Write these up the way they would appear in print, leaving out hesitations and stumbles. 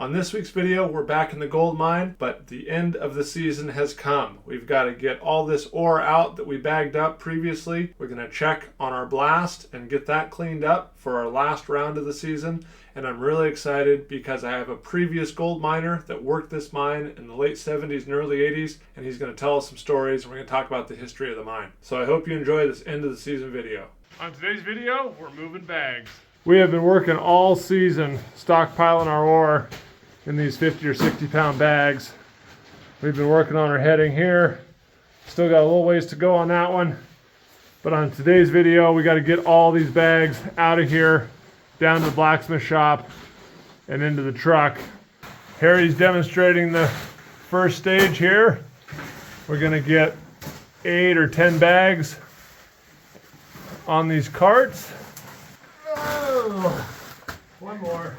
On this week's video, we're back in the gold mine, but the end of the season has come. We've got to get all this ore out that we bagged up previously. We're going to check on our blast and get that cleaned up for our last round of the season. And I'm really excited because I have a previous gold miner that worked this mine in the late 70s and early 80s, and he's going to tell us some stories, and we're going to talk about the history of the mine. So I hope you enjoy this end of the season video. On today's video, we're moving bags. We have been working all season stockpiling our ore in these 50 or 60 pound bags. We've been working on our heading here. Still got a little ways to go on that one. But on today's video, we got to get all these bags out of here, down to the blacksmith shop and into the truck. Harry's demonstrating the first stage here. We're gonna get 8 or 10 bags on these carts. Oh, one more.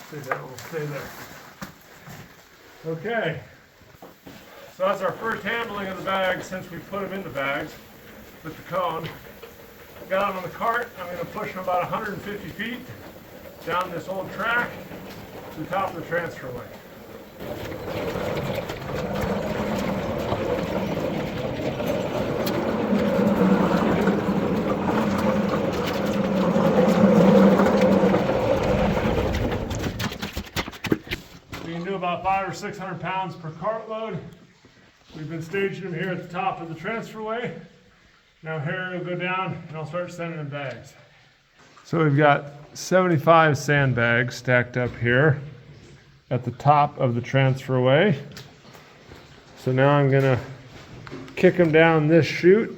See, that will stay there. Okay. So that's our first handling of the bags since we put them in the bags with the cone. Got them on the cart. I'm going to push them about 150 feet down this old track to the top of the transferway. We can do about 500 or 600 pounds per cartload. We've been staging them here at the top of the transferway. Now Harry will go down and I'll start sending them bags. So we've got 75 sandbags stacked up here at the top of the transferway. So now I'm gonna kick them down this chute.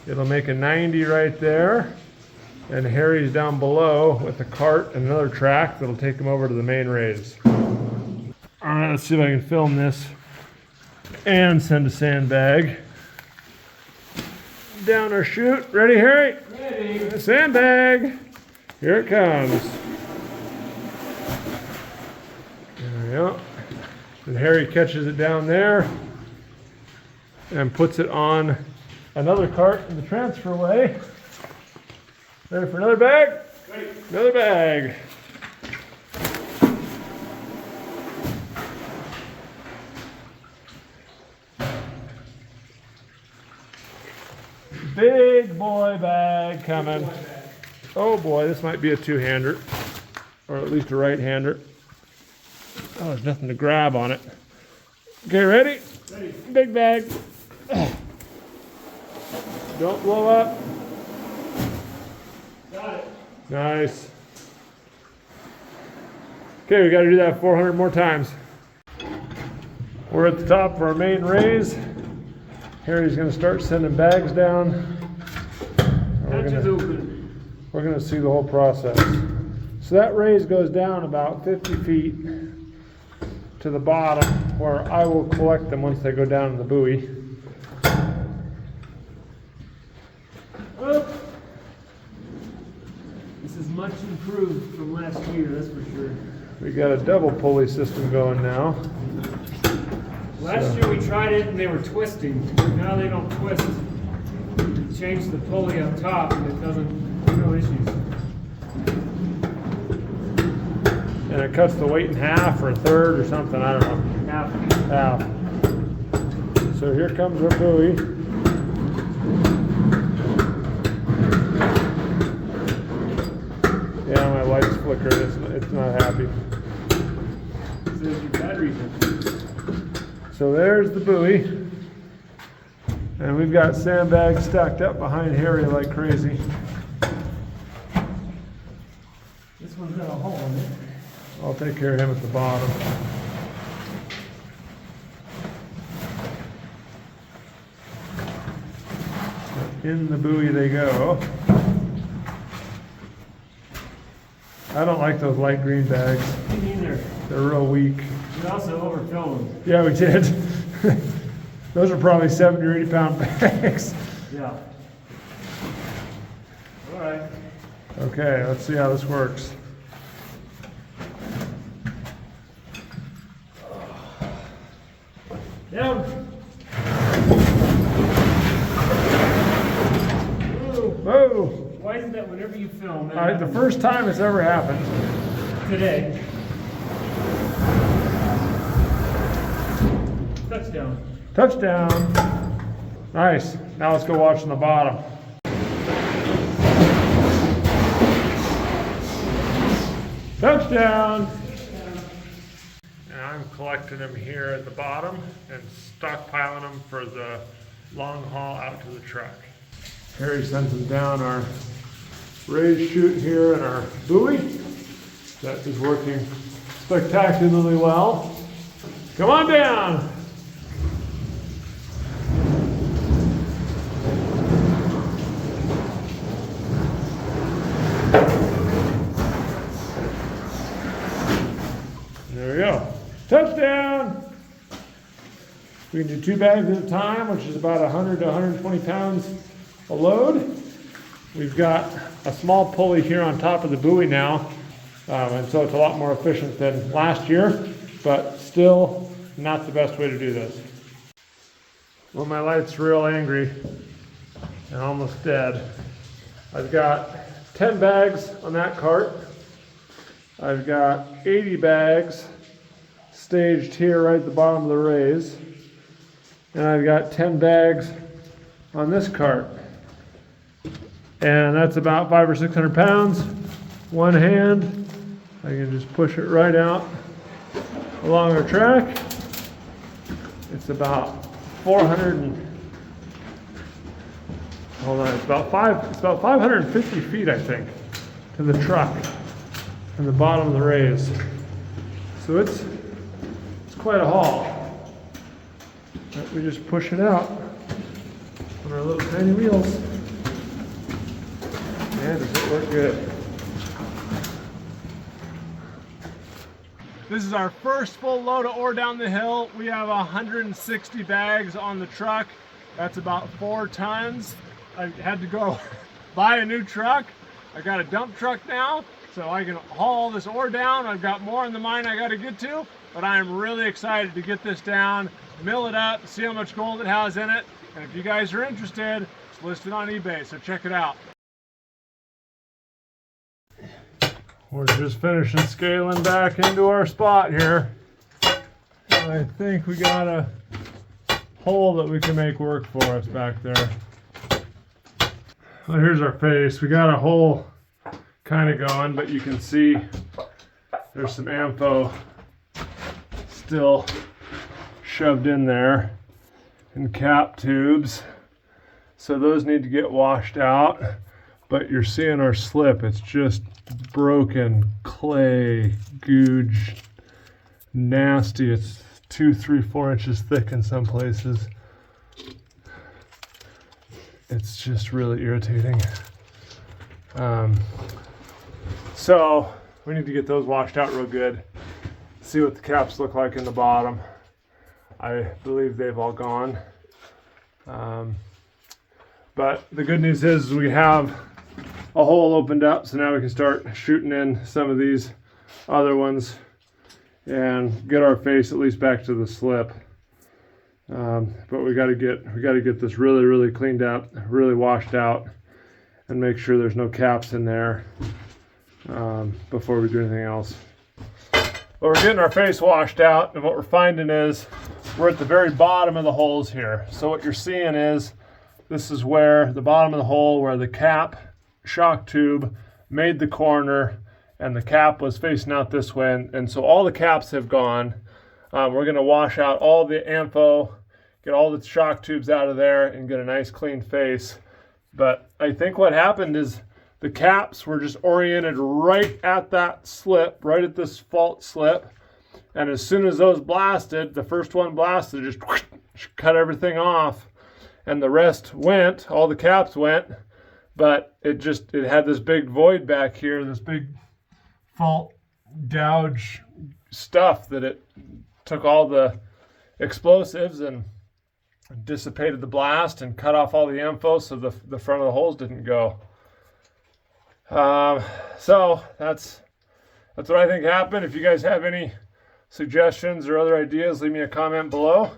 It'll make a 90 right there. And Harry's down below with a cart and another track that'll take him over to the main raise. All right, let's see if I can film this and send a sandbag down our chute. Ready, Harry? Ready. Sandbag. Here it comes. There we go. And Harry catches it down there and puts it on another cart in the transferway. Ready for another bag? Ready. Another bag. Big boy bag coming. Oh boy, this might be a two-hander, or at least a right-hander. Oh, there's nothing to grab on it. Okay, ready? Ready. Big bag. Don't blow up. Got it. Nice. Okay, we got to do that 400 more times. We're at the top of our main raise. Harry's going to start sending bags down. We're going to see the whole process. So that raise goes down about 50 feet to the bottom, where I will collect them once they go down in the buoy. Oh. This is much improved from last year, that's for sure. We got a double pulley system going now. Last year we tried it and they were twisting. Now they don't twist. Change the pulley up top and it doesn't, no issues. And it cuts the weight in half or a third or something, I don't know. Half. So here comes our buoy. Yeah, my light's flickering, it's not happy. Says your battery's in. So there's the buoy. And we've got sandbags stacked up behind Harry like crazy. This one's got a hole in it. I'll take care of him at the bottom. In the buoy they go. I don't like those light green bags. Me neither. They're real weak. We also overfilled them. Yeah, we did. Those are probably 70 or 80 pound bags. Yeah. All right. Okay, let's see how this works. Down. Why is that whenever you film? All right, the first time it's ever happened. Today. Touchdown. Touchdown. Nice. Now let's go watch on the bottom. Touchdown. And I'm collecting them here at the bottom and stockpiling them for the long haul out to the truck. Harry sends them down our raised chute here in our buoy. That is working spectacularly well. Come on down. There we go. Touchdown! We can do 2 bags at a time, which is about 100 to 120 pounds a load. We've got a small pulley here on top of the buoy now, and so it's a lot more efficient than last year, but still not the best way to do this. Well, my light's real angry and almost dead. I've got 10 bags on that cart. I've got 80 bags staged here right at the bottom of the raise. And I've got 10 bags on this cart. And that's about 500 or 600 pounds. One hand, I can just push it right out along our track. It's about 400 and, hold on, it's about 550 feet, I think, to the truck and the bottom of the raise. So it's quite a haul. But we just push it out on our little tiny wheels. Man, does it work good. This is our first full load of ore down the hill. We have 160 bags on the truck. That's about 4 tons. I had to go buy a new truck. I got a dump truck now, so I can haul this ore down. I've got more in the mine I got to get to, but I am really excited to get this down, mill it up, see how much gold it has in it. And if you guys are interested, it's listed on eBay, so check it out. We're just finishing scaling back into our spot here. I think we got a hole that we can make work for us back there. Well, here's our face. We got a hole kind of going, but you can see there's some ammo still shoved in there and cap tubes. So those need to get washed out, but you're seeing our slip. It's just broken clay, googe, nasty. It's 2, 3, 4 inches thick in some places. It's just really irritating. So we need to get those washed out real good. See what the caps look like in the bottom. I believe they've all gone. But the good news is we have a hole opened up, so now we can start shooting in some of these other ones and get our face at least back to the slip. But we got to get this really cleaned up, really washed out, and make sure there's no caps in there before we do anything else. But we're getting our face washed out, and what we're finding is we're at the very bottom of the holes here. So what you're seeing is this is where the bottom of the hole, where the cap shock tube made the corner and the cap was facing out this way, and so all the caps have gone. We're going to wash out all the ammo, get all the shock tubes out of there, and get a nice clean face. But I think what happened is the caps were just oriented right at that slip, right at this fault slip, and as soon as those blasted, the first one blasted, just cut everything off, and the rest went, all the caps went. But it had this big void back here, this big fault gouge stuff that it took all the explosives and dissipated the blast and cut off all the info, so the front of the holes didn't go. So that's what I think happened. If you guys have any suggestions or other ideas, leave me a comment below.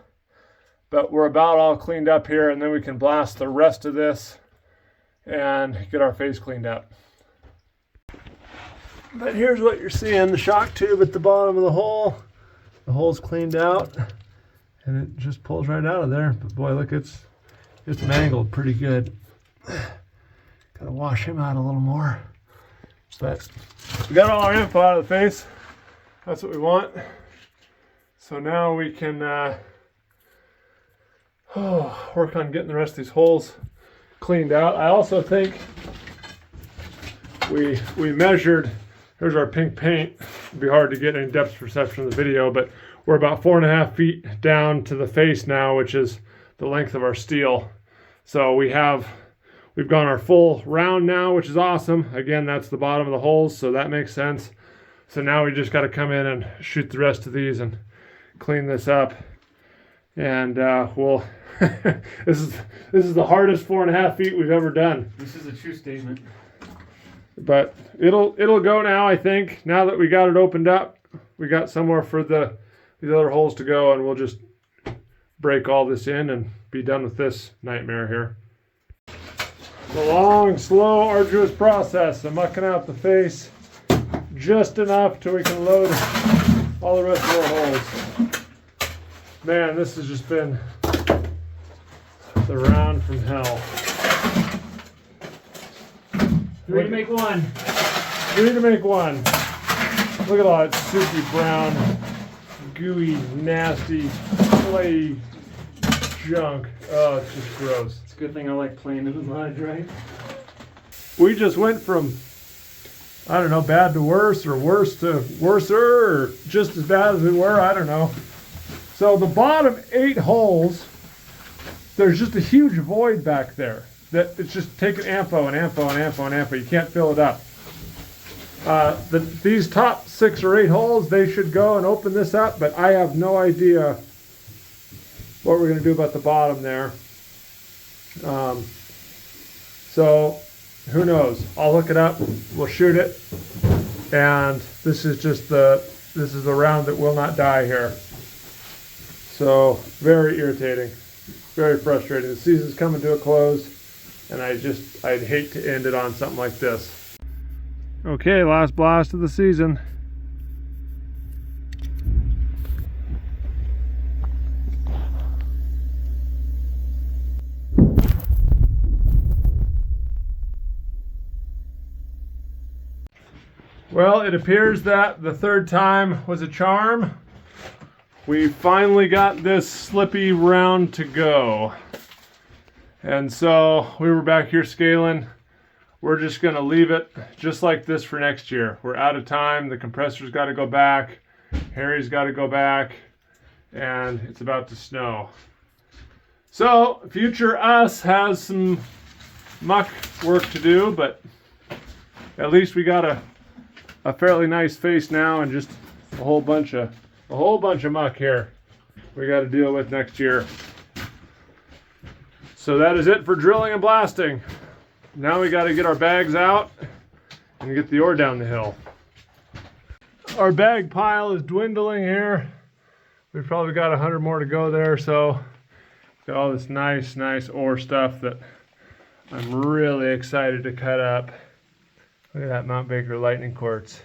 But we're about all cleaned up here, and then we can blast the rest of this and get our face cleaned up. But here's what you're seeing, the shock tube at the bottom of the hole. The hole's cleaned out and it just pulls right out of there. But boy, look, it's mangled pretty good. Gotta wash him out a little more. But we got all our info out of the face. That's what we want. So now we can work on getting the rest of these holes cleaned out. I also think we measured, here's our pink paint. It'd be hard to get any depth perception of the video, but we're about 4.5 feet down to the face now, which is the length of our steel. So we've gone our full round now, which is awesome. Again, that's the bottom of the holes, so that makes sense. So now we just got to come in and shoot the rest of these and clean this up. And we'll this is the hardest 4.5 feet we've ever done. This is a true statement. But it'll go now, I think. Now that we got it opened up, we got somewhere for these other holes to go, and we'll just break all this in and be done with this nightmare here. It's a long, slow, arduous process. I'm mucking out the face just enough till we can load all the rest of our holes. Man, this has just been the round from hell. 3 to make 1. 3 to make 1. Look at all that soupy brown, gooey, nasty, clay junk. Oh, it's just gross. It's a good thing I like playing in the mud, right? We just went from, I don't know, bad to worse, or worse to worser, or just as bad as we were, I don't know. So the bottom 8 holes, there's just a huge void back there. That it's just taking ampo and ampo and ampo and ampo. You can't fill it up. These top 6 or 8 holes, they should go and open this up, but I have no idea what we're going to do about the bottom there. So who knows? I'll look it up. We'll shoot it, and this is the round that will not die here. So very irritating, very frustrating. The season's coming to a close, and I'd hate to end it on something like this. Okay, last blast of the season. Well, it appears that the 3rd time was a charm. We finally got this slippy round to go. And so we were back here scaling. We're just gonna leave it just like this for next year. We're out of time. The compressor's gotta go back. Harry's gotta go back. And it's about to snow. So future us has some muck work to do, but at least we got a fairly nice face now, and just a whole bunch of muck here we got to deal with next year. So that is it for drilling and blasting. Now we got to get our bags out and get the ore down the hill. Our bag pile is dwindling here. We've probably got 100 more to go there, so got all this nice ore stuff that I'm really excited to cut up. Look at that Mount Baker lightning quartz.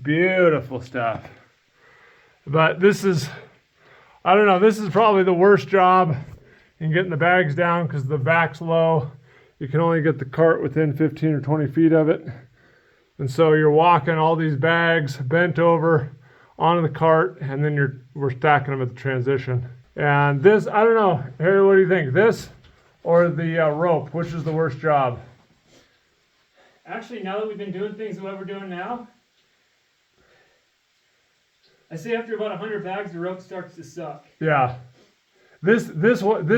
Beautiful stuff. But this is, I don't know, this is probably the worst job in getting the bags down because the back's low. You can only get the cart within 15 or 20 feet of it. And so you're walking all these bags bent over onto the cart, and then we're stacking them at the transition. And this, I don't know, Harry, what do you think? This or the rope, which is the worst job? Actually, now that we've been doing things the way we're doing now, I say after about 100 bags, the rope starts to suck. Yeah. This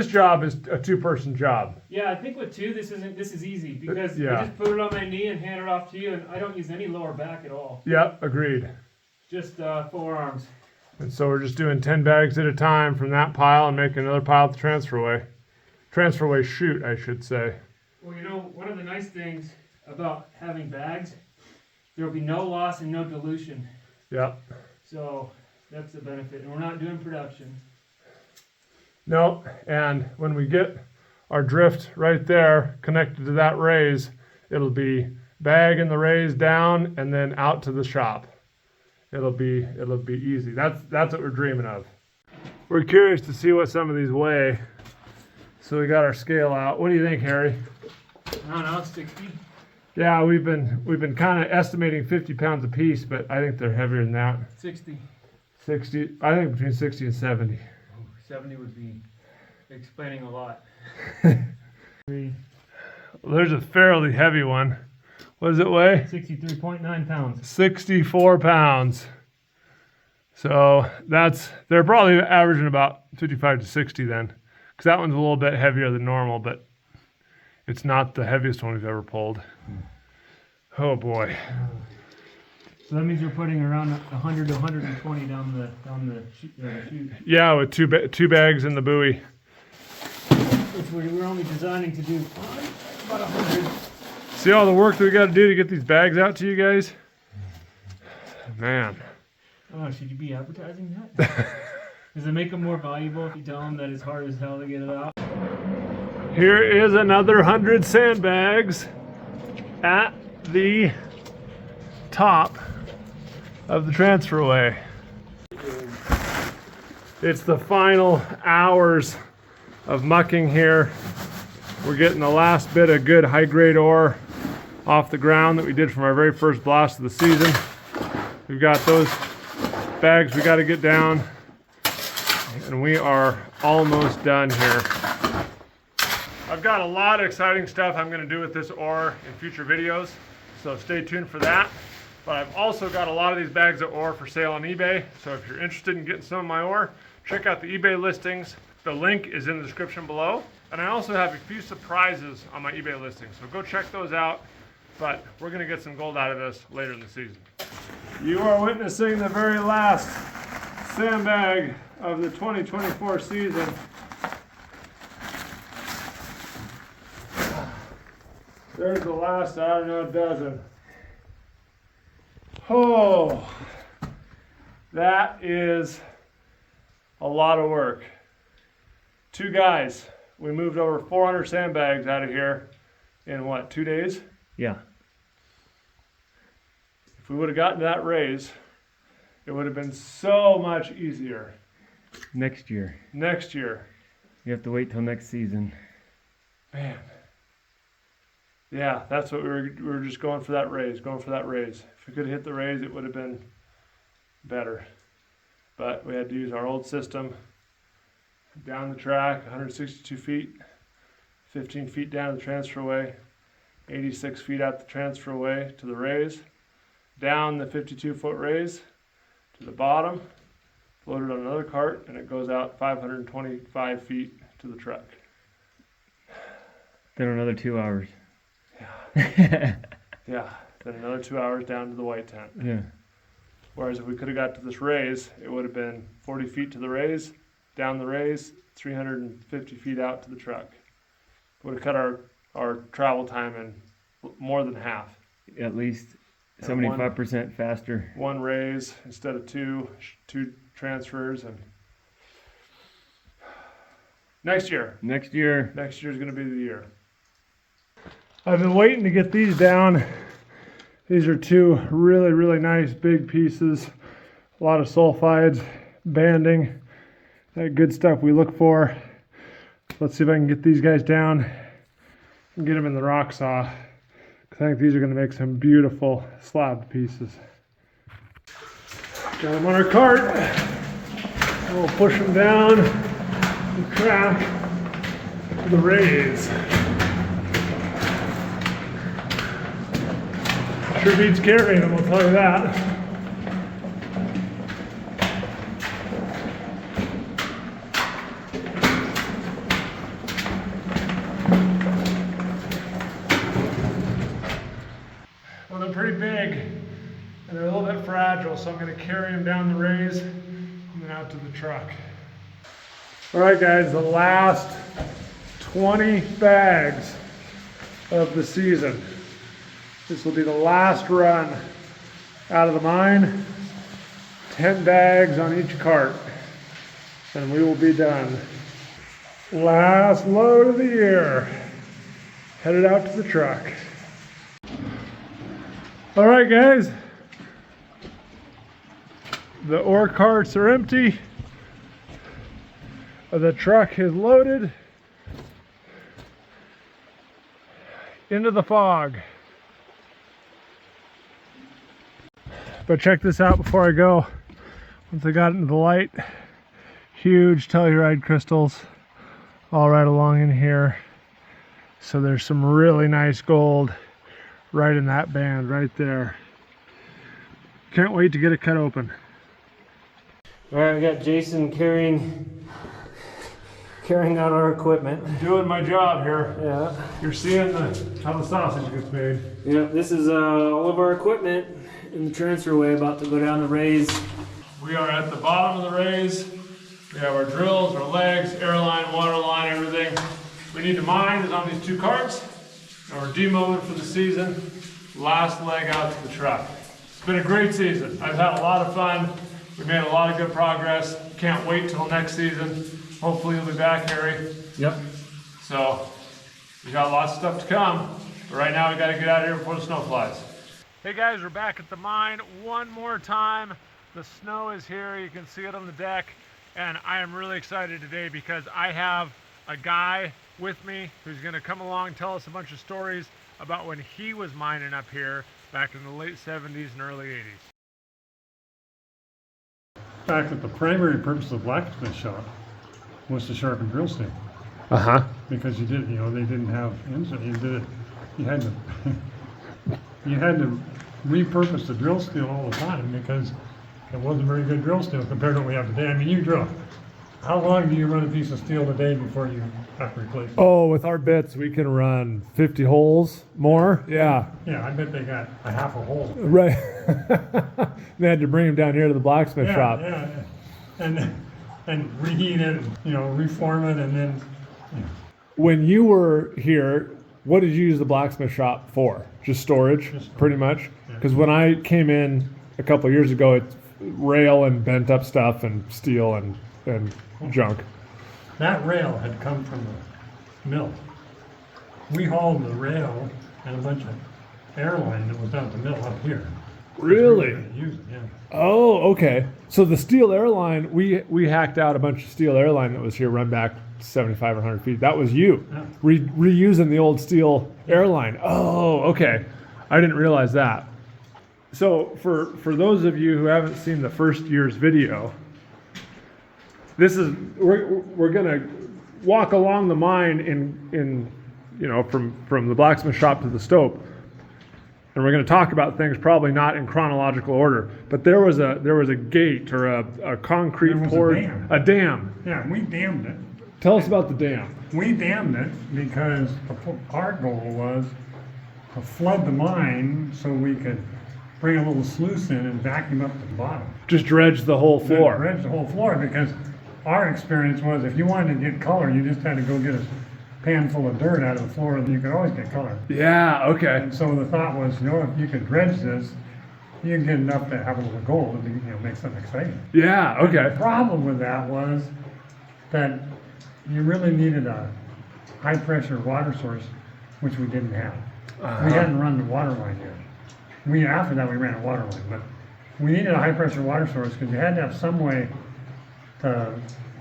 job is a 2-person job. Yeah, I think with 2, this is easy because Yeah. I just put it on my knee and hand it off to you, and I don't use any lower back at all. Yep, agreed. Just forearms. And so we're just doing 10 bags at a time from that pile and making another pile at the transferway chute, I should say. Well, you know, one of the nice things about having bags, there will be no loss and no dilution. Yep. So that's the benefit. And we're not doing production. No, and when we get our drift right there connected to that raise. It'll be bagging the raise down and then out to the shop. It'll be easy. That's what we're dreaming of. We're curious to see what some of these weigh. So we got our scale out. What do you think, Harry? I don't know, 60. Yeah, we've been kind of estimating 50 pounds a piece, but I think they're heavier than that. 60. 60. I think between 60 and 70. 70 would be explaining a lot. There's a fairly heavy one. What does it weigh? 63.9 pounds. 64 pounds. So they're probably averaging about 55 to 60 then. Because that one's a little bit heavier than normal, but it's not the heaviest one we've ever pulled. Oh boy. So that means you're putting around 100 to 120 down the chute. Yeah, with two bags in the buoy. Which we're only designing to do about 100. See all the work that we got to do to get these bags out to you guys? Man. Oh, should you be advertising that? Does it make them more valuable if you tell them that it's hard as hell to get it out? Here is another 100 sandbags at the top of the transferway. It's the final hours of mucking here. We're getting the last bit of good high-grade ore off the ground that we did from our very first blast of the season. We've got those bags we got to get down, and we are almost done here. I've got a lot of exciting stuff I'm going to do with this ore in future videos, so stay tuned for that. But I've also got a lot of these bags of ore for sale on eBay, so if you're interested in getting some of my ore, check out the eBay listings. The link is in the description below. And I also have a few surprises on my eBay listings, so go check those out. But we're going to get some gold out of this later in the season. You are witnessing the very last sandbag of the 2024 season. There's the last, I don't know, dozen. Oh, that is a lot of work. Two guys. We moved over 400 sandbags out of here in what, 2 days? Yeah. If we would have gotten to that raise, it would have been so much easier. Next year. Next year. You have to wait till next season. Man. Yeah, that's what we were just going for that raise, If we could have hit the raise, it would have been better. But we had to use our old system. Down the track, 162 feet, 15 feet down the transferway, 86 feet out the transferway to the raise, down the 52-foot raise to the bottom, loaded on another cart, and it goes out 525 feet to the truck. Then another 2 hours. Yeah. Yeah, then another 2 hours down to the white tent. Yeah. Whereas if we could have got to this raise, it would have been 40 feet to the raise, down the raise, 350 feet out to the truck. Would have cut our travel time in more than half. At least 75% faster. One raise instead of two transfers. And next year is going to be the year. I've been waiting to get these down. These are two really, really nice big pieces. A lot of sulfides, banding. That good stuff we look for. Let's see if I can get these guys down and get them in the rock saw. I think these are going to make some beautiful slab pieces. Got them on our cart. And we'll push them down the track to the raise. Sure beats carrying them, I'll tell you that. Well, they're pretty big and they're a little bit fragile, so I'm going to carry them down the raise and then out to the truck. All right, guys, the last 20 bags of the season. This will be the last run out of the mine. 10 bags on each cart, and we will be done. Last load of the year. Headed out to the truck. All right, guys. The ore carts are empty. The truck is loaded. Into the fog. But check this out before I go. Once I got into the light, huge telluride crystals all right along in here. So there's some really nice gold right in that band right there. Can't wait to get it cut open. All right, we got Jason carrying out our equipment. I'm doing my job here. Yeah. You're seeing how the sausage gets made. Yeah, this is all of our equipment in the transferway about to go down the raise. We are at the bottom of the raise. We have our drills, our legs, airline, water line, everything we need to mine is on these two carts. And we're demoing for the season. Last leg out to the truck. It's been a great season. I've had a lot of fun. We made a lot of good progress. Can't wait till next season. Hopefully you'll be back, Harry. Yep. So we got lots of stuff to come. But right now we got to get out of here before the snow flies. Hey guys, we're back at the mine one more time. The snow is here. You can see it on the deck. And I am really excited today because I have a guy with me who's going to come along and tell us a bunch of stories about when he was mining up here back in the late 70s and early 80s. In fact, that the primary purpose of the blacksmith shop was to sharpen drill steel. Because they didn't have engine. You had to you had to repurpose the drill steel all the time because it wasn't very good drill steel compared to what we have today. I mean, you drill. How long do you run a piece of steel today before you have to replace it? Oh, with our bits, we can run 50 holes more. Yeah. Yeah, I bet they got a half a hole. Right. They had to bring him down here to the blacksmith shop. Yeah, and reheat it, reform it, and then. When you were here, what did you use the blacksmith shop for? Just storage, pretty much? Because when I came in a couple of years ago, it's rail and bent up stuff and steel and junk. That rail had come from the mill. We hauled the rail and a bunch of airline that was down at the mill up here. Really? Use it, yeah. Oh, okay. So the steel airline, we hacked out a bunch of steel airline that was here run back 75 or 100 feet. That was you reusing the old steel airline. Oh, okay. I didn't realize that. So for those of you who haven't seen the first year's video, we're gonna walk along the mine in from the blacksmith shop to the stope. And we're going to talk about things probably not in chronological order, but there was a gate or a concrete poured, a dam. Yeah, we dammed it. Tell us about the dam. We dammed it because our goal was to flood the mine so we could bring a little sluice in and vacuum up the bottom. Just dredge the whole floor. Dredge the whole floor because our experience was if you wanted to get color, you just had to go get a pan full of dirt out of the floor and you could always get color. Yeah, okay. And so the thought was, if you could dredge this, you can get enough to have a little gold and make something exciting. Yeah, okay. The problem with that was that you really needed a high pressure water source, which we didn't have. We hadn't run the water line yet. After that we ran a water line, but we needed a high pressure water source because you had to have some way to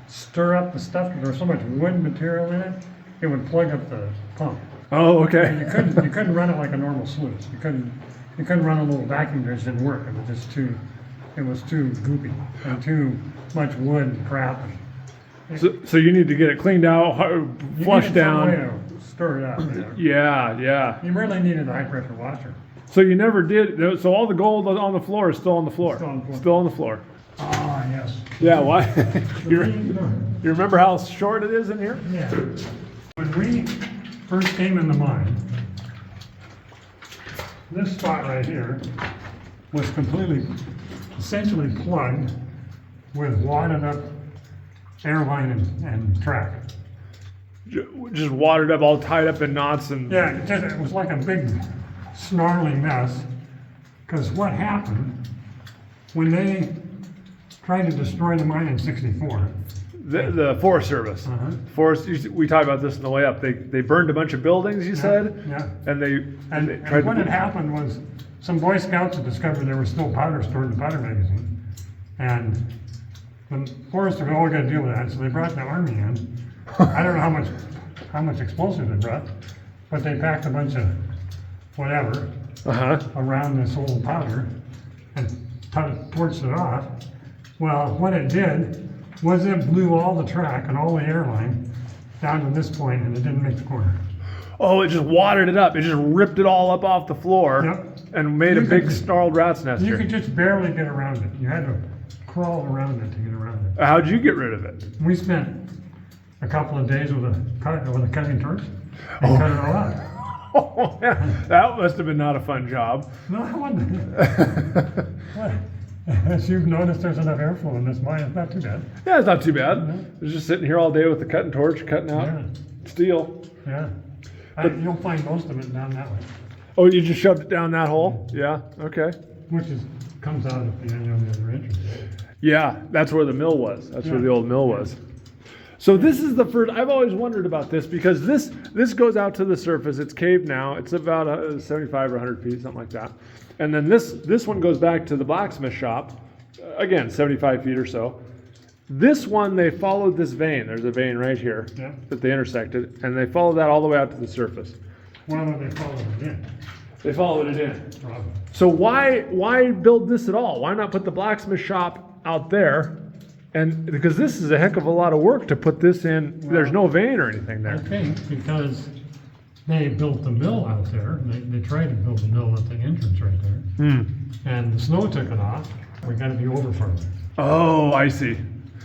stir up the stuff because there was so much wood material in it. It would plug up the pump. Oh, okay. And you couldn't run it like a normal sluice. You couldn't run a little vacuum dredge. Didn't work. It was too goopy and too much wood and crap. So you need to get it cleaned out, flushed down. Some way to stir it up. Yeah. You really needed a high pressure washer. So you never did. So all the gold on the floor is still on the floor. Still on the floor. Ah, yes. Yeah. Why? You remember how short it is in here? Yeah. When we first came in the mine, this spot right here was essentially plugged with wadded up airline and track. Just watered up, all tied up in knots and... Yeah, it was like a big snarling mess. Because what happened when they tried to destroy the mine in '64? The Forest Service. We talked about this on the way up. They burned a bunch of buildings, you said? Yeah. And they And tried what to... had happened was some Boy Scouts had discovered there was still powder stored in the powder magazine. And the Forest Service, oh, we got to deal with that. So they brought the Army in. I don't know how much explosives they brought, but they packed a bunch of whatever around this old powder and torched it off. Well, what it did was it blew all the track and all the airline down to this point, and it didn't make the corner. Oh, it just watered it up. It just ripped it all up off the floor and made a big snarled rat's nest You here. could just barely get around it. You had to crawl around it to get around it. How'd you get rid of it? We spent a couple of days with a cutting torch and cut it all out. Oh, man. That must have been not a fun job. No, it wasn't. What? As you've noticed, there's enough airflow in this mine. It's not too bad. Yeah, it's not too bad. I was just sitting here all day with the cutting torch, cutting out steel. Yeah. You'll find most of it down that way. Oh, you just shoved it down that hole? Yeah, okay. Which comes out at the end of the other entrance. Yeah, that's where the mill was. That's where the old mill was. So this is the first, I've always wondered about this because this goes out to the surface. It's caved now. It's about 75 or 100 feet, something like that. And then this one goes back to the blacksmith shop, again, 75 feet or so. This one, they followed this vein. There's a vein right here that they intersected, and they followed that all the way out to the surface. Why don't they follow it in? They followed it in. Probably. So why build this at all? Why not put the blacksmith shop out there? And because this is a heck of a lot of work to put this in. Well, there's no vein or anything there. I think because they built the mill out there. They tried to build the mill at the entrance right there. And the snow took it off. We got to be over farther. Oh, I see.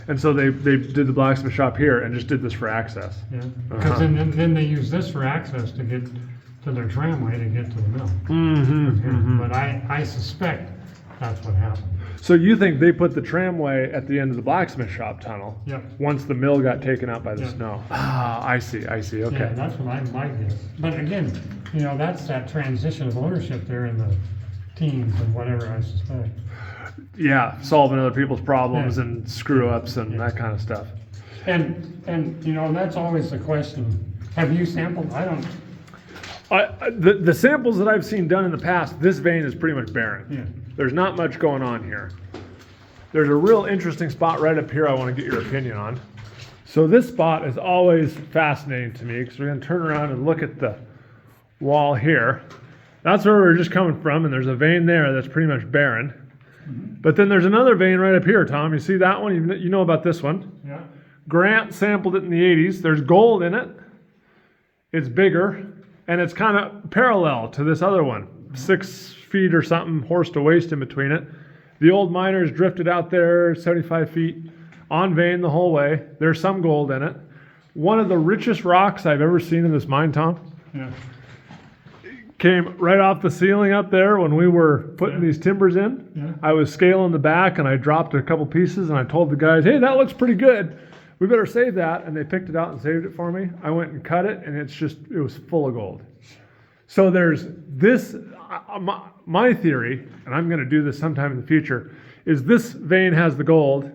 And so they did the blacksmith shop here and just did this for access. Yeah. Because then they use this for access to get to their tramway to get to the mill. But I suspect that's what happened. So you think they put the tramway at the end of the blacksmith shop tunnel? Yeah. Once the mill got taken out by the snow. Ah, I see. Okay. Yeah, that's what I might guess. But again, that's that transition of ownership there in the teens and whatever, I suspect. Yeah, solving other people's problems and screw ups and that kind of stuff. And that's always the question. Have you sampled? I don't. The samples that I've seen done in the past, this vein is pretty much barren. Yeah. There's not much going on here. There's a real interesting spot right up here I want to get your opinion on. So this spot is always fascinating to me because we're going to turn around and look at the wall here. That's where we're just coming from, and there's a vein there that's pretty much barren. But then there's another vein right up here, Tom. You see that one? You know about this one. Yeah. Grant sampled it in the 80s. There's gold in it. It's bigger, and it's kind of parallel to this other one. 6 feet or something, horse to waist in between it. The old miners drifted out there 75 feet on vein the whole way. There's some gold in it. One of the richest rocks I've ever seen in this mine, Tom. Yeah. Came right off the ceiling up there when we were putting these timbers in. Yeah. I was scaling the back and I dropped a couple pieces and I told the guys, hey, that looks pretty good. We better save that. And they picked it out and saved it for me. I went and cut it and it was full of gold. So there's this, my theory, and I'm going to do this sometime in the future, is this vein has the gold,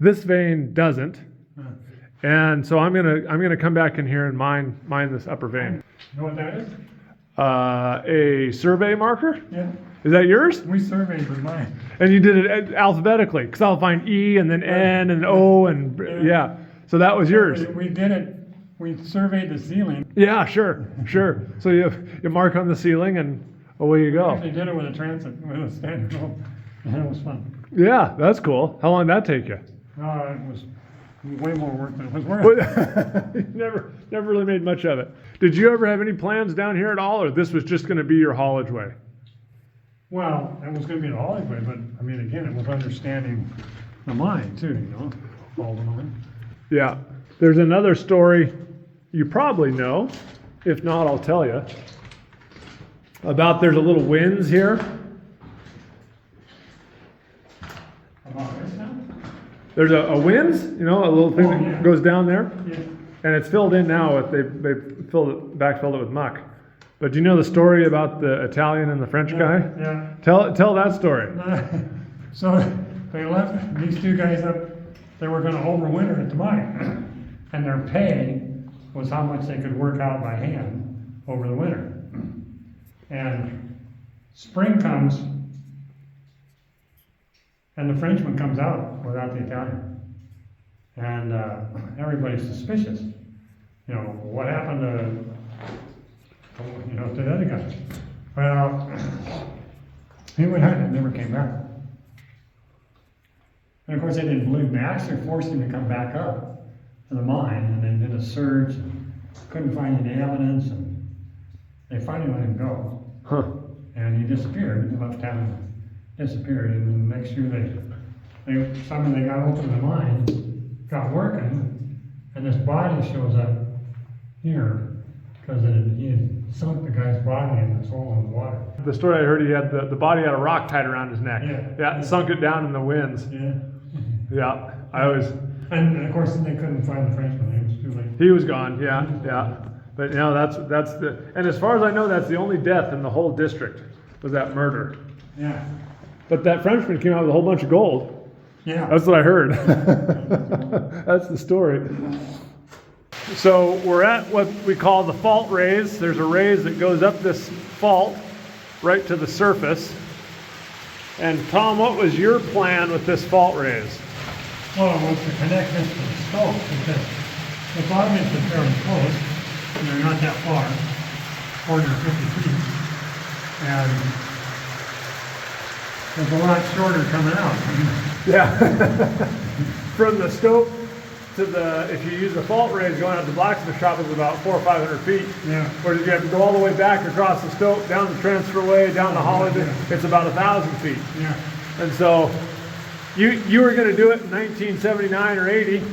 this vein doesn't. And so I'm gonna come back in here and mine this upper vein. You know what that is? A survey marker? Yeah. Is that yours? We surveyed with mine. And you did it alphabetically, because I'll find E and then N and O and yeah. So that was yours. We did it. We surveyed the ceiling. Yeah, sure. So you mark on the ceiling and away you We go. actually did it with a standard rope, and it was fun. Yeah, that's cool. How long did that take you? It was way more work than it was worth. You never really made much of it. Did you ever have any plans down here at all, or this was just going to be your haulage way? Well, it was going to be an haulage way, but I mean, again, it was understanding the mine too. All the mine. Yeah. There's another story you probably know. If not, I'll tell you. About there's a little winze here. About this now? There's a winze, a little thing that goes down there. Yeah. And it's filled in now they backfilled it with muck. But do you know the story about the Italian and the French guy? Yeah. Tell that story. So they left these two guys up they were gonna overwinter at the mine. And their pay was how much they could work out by hand over the winter. And spring comes, and the Frenchman comes out without the Italian. And everybody's suspicious. You know, what happened to the other guy? Well, he went out and never came back. And of course, they didn't believe me. They actually forced him to come back up to the mine, and they did a search, and couldn't find any evidence, and they finally let him go. Huh. And he disappeared. He left town and disappeared. And then the next year, they got open the mine, got working, and this body shows up here because he had sunk the guy's body in this hole in the water. The story I heard, he had the body had a rock tied around his neck. Yeah, sunk it down in the winds. Yeah. Yeah, I always. And of course, then they couldn't find the Frenchman. He was too late. He was gone. Yeah. But you know, that's the. And as far as I know, that's the only death in the whole district was that murder. Yeah. But that Frenchman came out with a whole bunch of gold. Yeah. That's what I heard. That's the story. So we're at what we call the fault raise. There's a raise that goes up this fault right to the surface. And Tom, what was your plan with this fault raise? Well, it was to connect this to the stove, because the bottom is fairly close, and they're not that far, 40 or 50 feet. And there's a lot shorter coming out. Yeah. From the stope to if you use the fault raise going out to the blacksmith shop, is about 400 or 500 feet. Yeah. Whereas if you have to go all the way back across the stope, down the transferway, down the holiday, it's about 1,000 feet. Yeah. And so you were going to do it in 1979 or 80,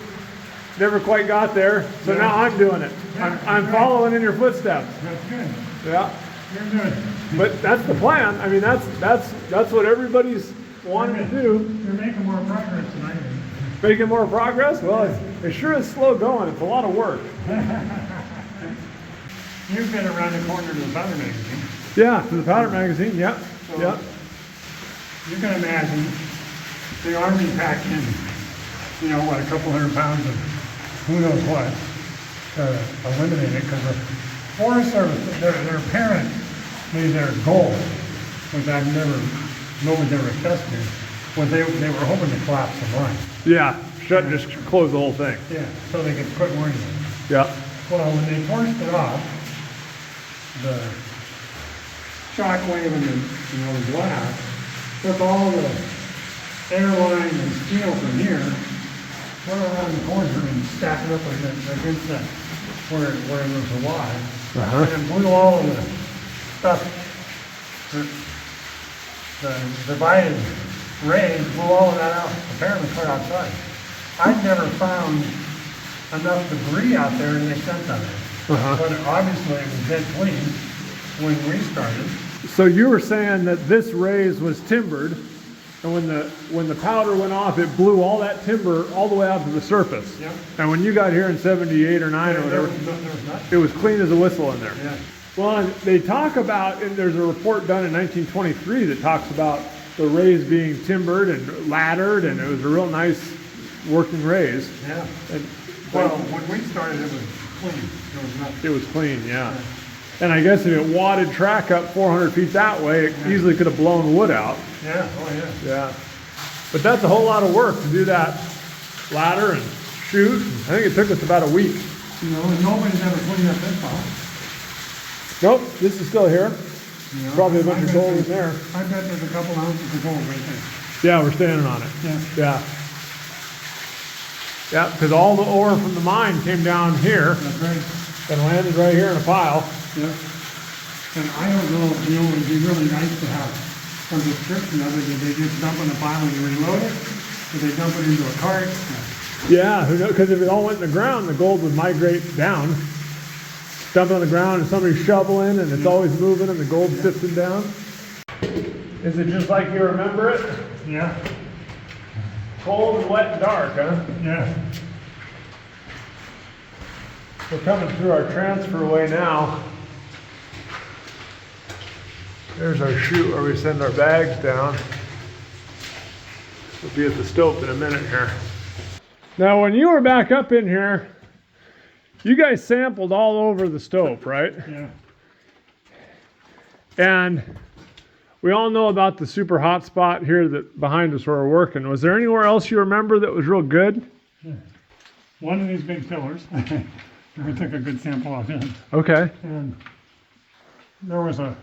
never quite got there. So now I'm doing it. I'm following in your footsteps. That's good. Yeah. You're good. But that's the plan. I mean, that's what everybody's wanting to do. You're making more progress tonight. Making more progress? Well, it sure is slow going. It's a lot of work. You've been around the corner to the powder magazine. Yeah, to the powder magazine. Yep. So Yep. You can imagine the Army packed in, a couple hundred pounds of who knows what to eliminate it, because the Forest Service, their parent made their goal, which nobody's ever tested, was they were hoping to collapse the mine. Yeah. Just close the whole thing. Yeah, so they could quit worrying about it. Yeah. Well, when they forced it off, the shock wave and the blast took all the airline and steel from here, went around the corner and stacked it up against that where there was a Y, and blew all of the stuff, the divided rays, blew all of that out, apparently clear outside. I've never found enough debris out there to make sense of it. But obviously it was dead clean when we started. So you were saying that this raise was timbered, and when the powder went off, it blew all that timber all the way out to the surface. Yep. And when you got here in 78 or 9 or whatever, it was clean as a whistle in there. Yeah. Well, and they talk about, and there's a report done in 1923 that talks about the raise being timbered and laddered, and it was a real nice working raise. Yeah. And, Well, when we started, it was clean. There was nothing. it was clean, yeah. And I guess if it wadded track up 400 feet that way, it easily could have blown wood out. Yeah, oh yeah. Yeah. But that's a whole lot of work to do that ladder and shoot. I think it took us about a week. And nobody's ever cleaned up this far. Nope, this is still here. Probably a bunch of gold in there. I bet there's a couple ounces of gold right there. Yeah, we're standing on it. Yeah. Yeah. Yeah, because all the ore from the mine came down here That's right. and landed right here in a pile. Yeah. And I don't know, it'd be really nice to have some description of it. Did they just dump in the pile and reload it? Did they dump it into a cart? Yeah, because if it all went in the ground, the gold would migrate down. Dump it on the ground and somebody's shoveling and it's always moving and the gold's sifting down. Is it just like you remember it? Yeah. Cold and wet and dark, huh? Yeah. We're coming through our transferway now. There's our chute where we send our bags down. We'll be at the stope in a minute here. Now, when you were back up in here, you guys sampled all over the stove, right? Yeah. And we all know about the super hot spot here that behind us where we're working. Was there anywhere else you remember that was real good? Yeah. One of these big pillars. We took a good sample of it. Okay. And there's a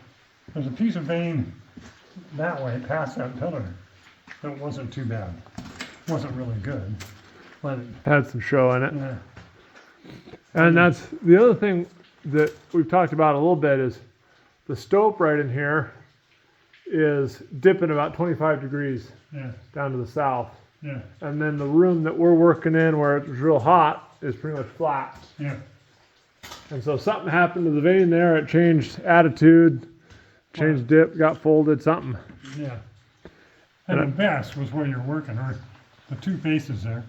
piece of vein that way past that pillar that wasn't too bad. Wasn't really good, but Had some show in it. yeah. And that's the other thing that we've talked about a little bit is the stope right in here is dipping about 25 degrees Yeah. down to the south. Yeah. And then the room that we're working in where it's real hot is pretty much flat. Yeah. And so something happened to the vein there. It changed attitude, changed dip, got folded, something. Yeah. And the best was where you're working, or the two faces there.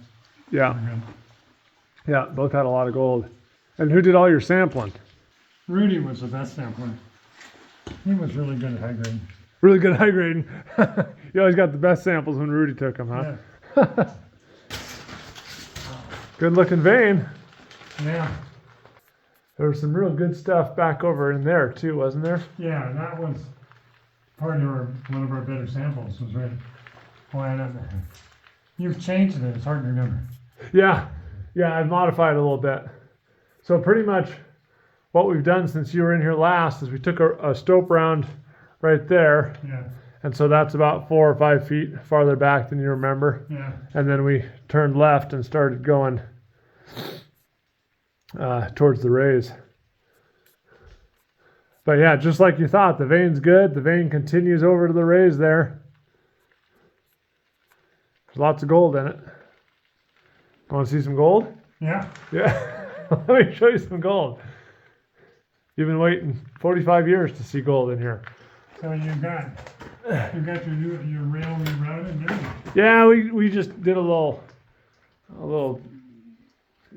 Yeah. Were good. Yeah, both had a lot of gold. And who did all your sampling? Rudy was the best sampler. He was really good at high grade. Really good high grading. You always got the best samples when Rudy took them, huh? Yeah. Good looking vein. Yeah. There was some real good stuff back over in there too, wasn't there? Yeah, and that was part of one of our better samples was right. Why not? You've changed it. It's hard to remember. Yeah, I've modified it a little bit. So pretty much what we've done since you were in here last is we took a stope round right there. Yeah. And so that's about 4 or 5 feet farther back than you remember. Yeah. And then we turned left and started going towards the rays. But yeah, just like you thought, the vein's good. The vein continues over to the rays there. There's lots of gold in it. Want to see some gold? Yeah. Yeah. Let me show you some gold. You've been waiting 45 years to see gold in here. So you got your rail rerouted, didn't you? Yeah, we just did a little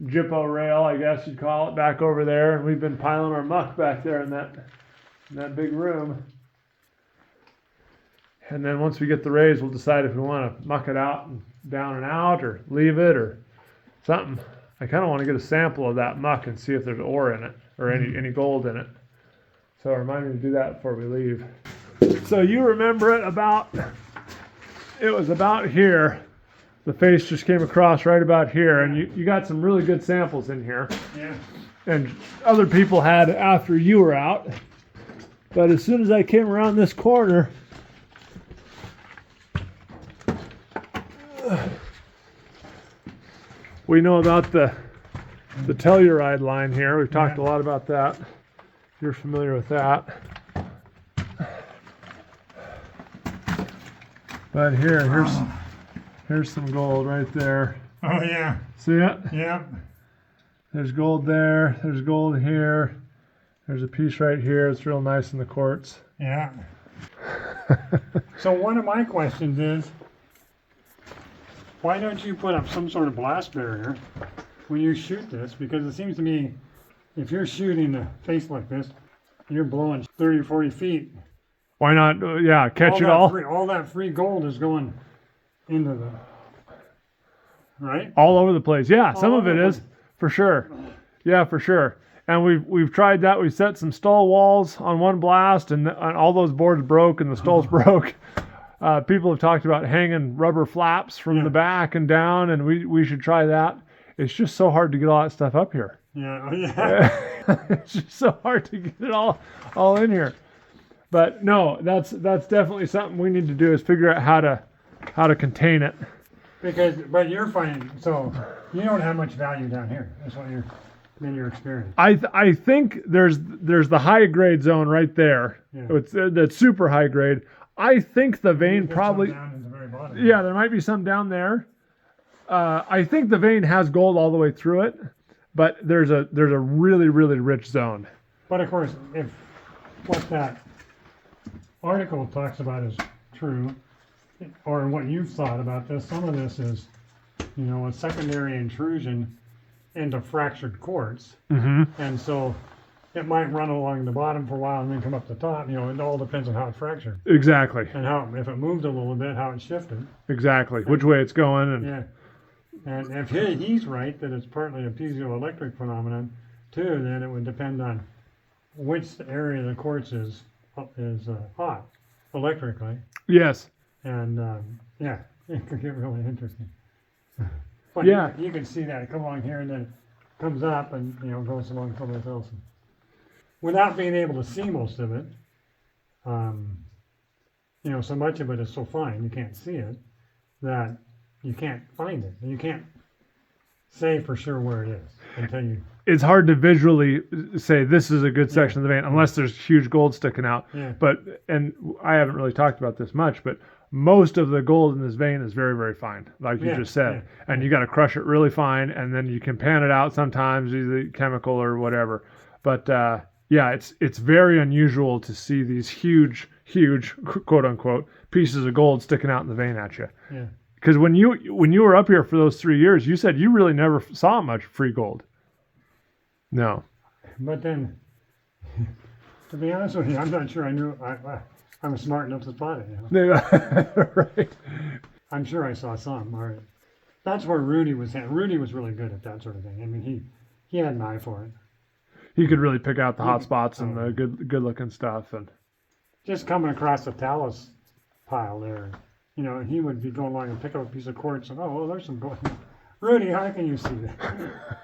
Jippo rail, I guess you'd call it, back over there, and we've been piling our muck back there in that big room. And then once we get the rays, we'll decide if we want to muck it out and down and out, or leave it, or something. I kind of want to get a sample of that muck and see if there's ore in it or any gold in it. So remind me to do that before we leave. So you remember it was about here. The face just came across right about here, and you got some really good samples in here. Yeah. And other people had after you were out. But as soon as I came around this corner, we know about the Telluride line here. We've talked a lot about that. You're familiar with that. But here's some gold right there. Oh yeah. See it? Yeah. There's gold there. There's gold here. There's a piece right here. It's real nice in the quartz. Yeah. So one of my questions is, why don't you put up some sort of blast barrier when you shoot this? Because it seems to me, if you're shooting a face like this, you're blowing 30 or 40 feet. Why not? Catch it all. All that free gold is going into the, right? All over the place. Yeah, some of it is, for sure. Yeah, for sure. And we've tried that. We set some stall walls on one blast, and all those boards broke, and the stalls broke. People have talked about hanging rubber flaps from the back and down, and we should try that. It's just so hard to get all that stuff up here. Yeah. It's just so hard to get it all in here. But no, that's definitely something we need to do, is figure out how to contain it. But you're finding, so you don't have much value down here. That's what in your experience. I think there's the high grade zone right there. Yeah. That's super high grade. I think the vein probably, down in the very bottom. yeah, there might be some down there. I think the vein has gold all the way through it, but there's a really, really rich zone. But of course, if what that article talks about is true, or what you've thought about this, some of this is, a secondary intrusion into fractured quartz. Mm-hmm. And so it might run along the bottom for a while and then come up the top. It all depends on how it fractured. Exactly. And if it moved a little bit, how it shifted. Exactly. Which way it's going. And Yeah. And if he's right that it's partly a piezoelectric phenomenon too, then it would depend on which area of the quartz is hot electrically. Yes. And yeah, it could get really interesting. But Yeah. you can see that come along here and then comes up and goes along someplace else. Without being able to see most of it, so much of it is so fine you can't see it that you can't find it. You can't say for sure where it is until you. It's hard to visually say this is a good section of the vein unless there's huge gold sticking out. Yeah. And I haven't really talked about this much, but most of the gold in this vein is very, very fine, like you just said. Yeah. And you got to crush it really fine, and then you can pan it out sometimes, either chemical or whatever. But yeah, it's very unusual to see these huge, quote unquote, pieces of gold sticking out in the vein at you. Yeah. Because when you were up here for those 3 years, you said you really never saw much free gold. No. But then, to be honest with you, I'm not sure I knew I was smart enough to spot it. Right. I'm sure I saw some. All right. That's where Rudy was at. Rudy was really good at that sort of thing. I mean, he had an eye for it. He could really pick out the hot spots and the good looking stuff. And just coming across the talus pile there, he would be going along and pick up a piece of quartz and there's some gold. Rudy, how can you see that?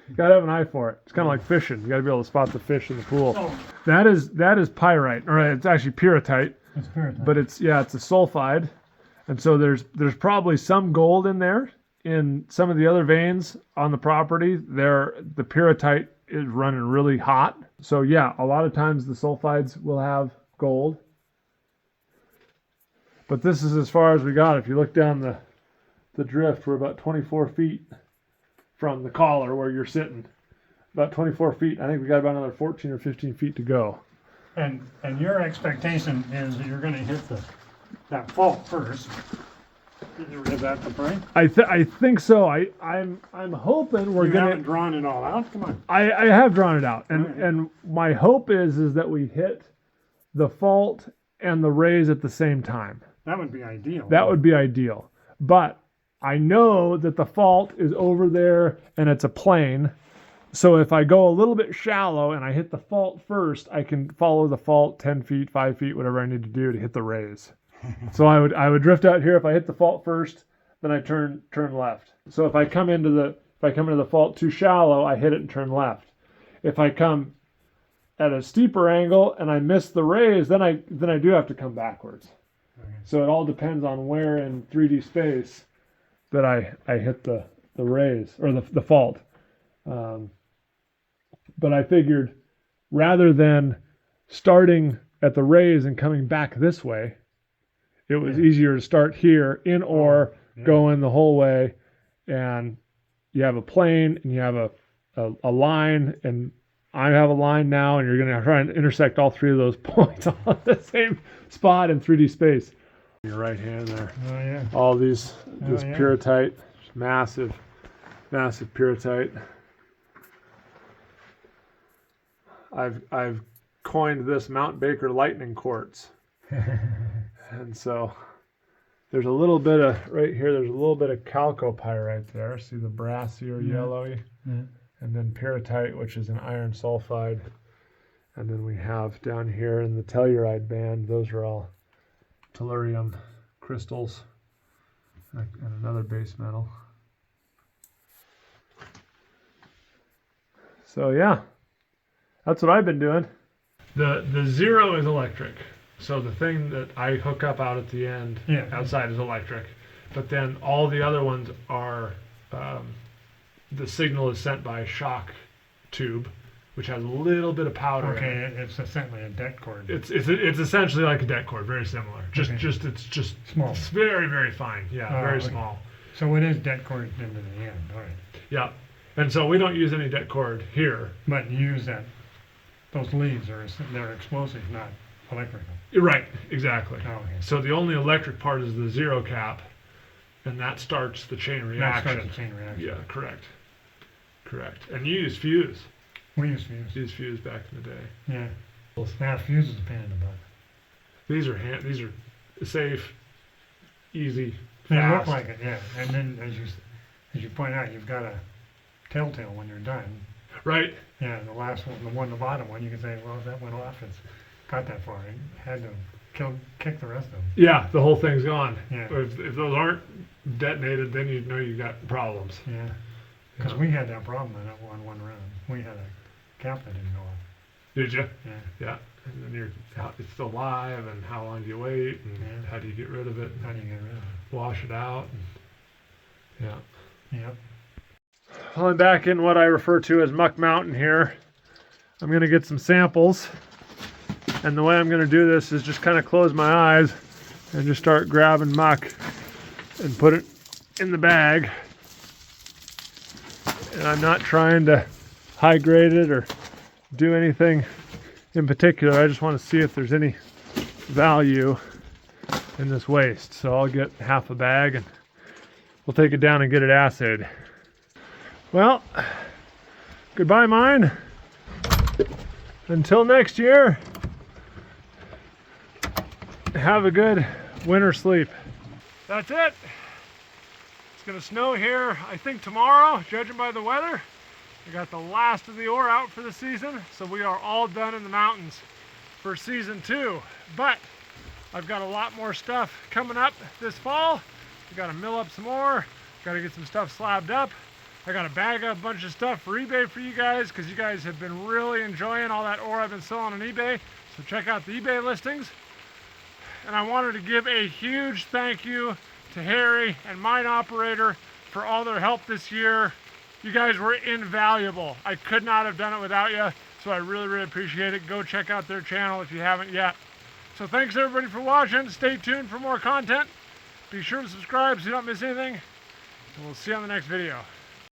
You gotta have an eye for it. It's kind of like fishing. You gotta be able to spot the fish in the pool. Oh. That is pyrite, or it's actually pyrrhotite. It's pyrrhotite. But it's a sulfide, and so there's probably some gold in there. In some of the other veins on the property, the pyrrhotite is running really hot. So yeah, a lot of times the sulfides will have gold. But this is as far as we got. If you look down the drift, we're about 24 feet from the collar where you're sitting. About 24 feet. I think we got about another 14 or 15 feet to go. And your expectation is that you're going to hit that fault first. Is that the point? I think so. I'm hoping we're You gonna. haven't drawn it all out. Come on. I have drawn it out, and my hope is that we hit the fault and the raise at the same time. That would be ideal. That would be ideal. But I know that the fault is over there and it's a plane. So if I go a little bit shallow and I hit the fault first, I can follow the fault 10 feet, 5 feet, whatever I need to do to hit the raise. So I would drift out here. If I hit the fault first, then I turn left. So if I come into the fault too shallow, I hit it and turn left. If I come at a steeper angle and I miss the raise, then I do have to come backwards. Okay. So it all depends on where in 3D space that I hit the raise or the fault. But I figured rather than starting at the raise and coming back this way, it was easier to start here in ore, going the whole way, and you have a plane and you have a line, and I have a line now, and you're going to try and intersect all three of those points on the same spot in 3D space. Your right hand there. Oh yeah. All this pyrrhotite, massive pyrrhotite. I've coined this Mount Baker lightning quartz. And so there's a little bit of, right here, there's a little bit of chalcopyrite there. See the brassy or yellowy? Yeah. And then pyrrhotite, which is an iron sulfide. And then we have down here in the telluride band, those are all tellurium crystals and another base metal. So yeah, that's what I've been doing. The zero is electric. So the thing that I hook up out at the end outside is electric. But then all the other ones are, the signal is sent by a shock tube, which has a little bit of powder. Okay, it's essentially a det cord. It's essentially like a det cord, very similar. It's just small. It's very, very fine. Yeah, very small. So it is det cord into the end. All right. Yeah, and so we don't use any det cord here. But you use those leads they're explosive, not electrical. Right, exactly. Oh, okay. So the only electric part is the zero cap, and that starts the chain reaction. That starts the chain reaction. Yeah, correct. And you use fuse. We use fuse. Used fuse back in the day. Yeah. Now fuse is a pain in the butt. These are safe, easy, They fast. look like it, yeah. And then as you point out, you've got a telltale when you're done. Right. Yeah, the last one, the bottom one, you can say, well, that went off. It's got that far. It had to kick the rest of them. Yeah, the whole thing's gone. Yeah. If those aren't detonated, then you know you got problems. Yeah. Because we had that problem on one run. We had a cap that didn't go off. Did you? Yeah. Yeah. And then it's still live, and how long do you wait, and Yeah. how do you get rid of it? How do you get rid of it? Wash it out. And, yeah. Yep. Well, I'm back in what I refer to as Muck Mountain here. I'm going to get some samples. And the way I'm going to do this is just kind of close my eyes and just start grabbing muck and put it in the bag. And I'm not trying to high grade it or do anything in particular. I just want to see if there's any value in this waste. So I'll get half a bag and we'll take it down and get it assayed. Well, goodbye mine. Until next year, have a good winter sleep. That's it. It's gonna snow here, I think tomorrow, judging by the weather. We got the last of the ore out for the season, so we are all done in the mountains for season 2. But I've got a lot more stuff coming up this fall. We gotta mill up some more, gotta get some stuff slabbed up. I got to bag up a bunch of stuff for eBay for you guys because you guys have been really enjoying all that ore I've been selling on eBay. So check out the eBay listings. And I wanted to give a huge thank you to Harry and Mine Operator for all their help this year. You guys were invaluable. I could not have done it without you. So I really, really appreciate it. Go check out their channel if you haven't yet. So thanks everybody for watching. Stay tuned for more content. Be sure to subscribe so you don't miss anything. And we'll see you on the next video.